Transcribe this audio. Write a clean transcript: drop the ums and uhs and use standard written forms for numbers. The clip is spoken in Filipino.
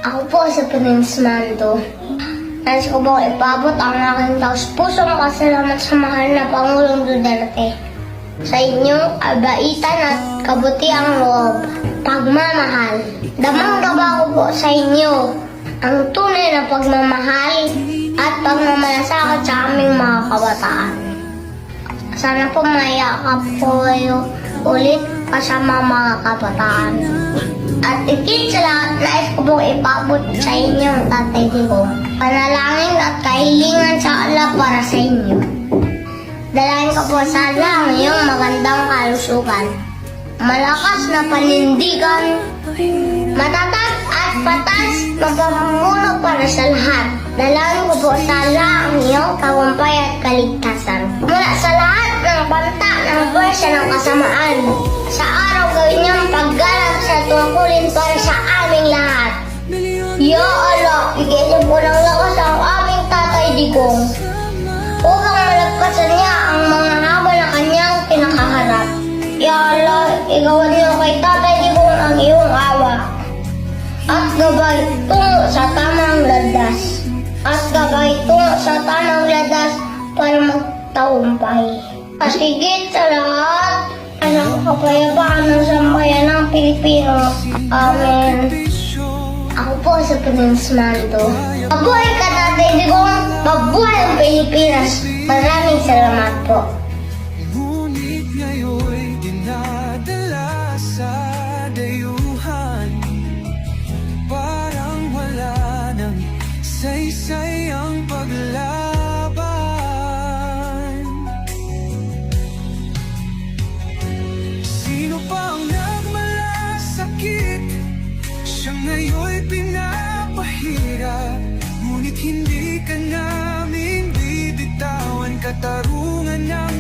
Ako po si Prince Mando. Nais ko po ipabot ang aking taus-pusong pasalamat sa mahal na Pangulong Duterte. Sa inyong kabaitan at kabutiang loob, pagmamahal. Damang-dama ko po sa inyo ang tunay na pagmamahal at pagmamalasakit sa aming mga kabataan. Sana po mayakap po kayo ulit kasama mga kabataan. At ikit sa lahat, nais ko pong ipabot sa inyo ang Tatay Digong. Panalangin at kahilingan sa Allah para sa inyo. Dalahin ko po sa Allah ang iyong magandang kalusugan. Malakas na panindigan, matatag at patas na pamumuno para sa lahat. Dalahin ko po sa Allah ang iyong tagumpay at kaligtasan. Mula sa lahat ng banta ng pwersa ng kasamaan, sa araw gawin niyang paggalap sa tungkulin para sa aming lahat. Ya Allah, bigyan niyo po ng lakas ang aming Tatay Digong upang malagpasan niya ang mga habon na kanyang pinakaharap. Ya Allah, igawan niyo kay Tatay Digong ang iyong awa at gabay tungo sa tamang landas. Para magtagumpay. Pasigit sa lahat ang kapayapaan ng sambayan ng Pilipino. Amen. Ako po si Prince Mando. Mabuhay ka, Tatay Digong! Mabuhay ang Pilipinas! Maraming salamat po. Ngunit ngayon'y dinadala sa dayuhan. Parang wala nang saysay ang paglaban. Sino pa ang nagmalasakit? Siya ngayon'y pinapahirap. Ngunit hindi ka namin bibitawan. Katarungan ng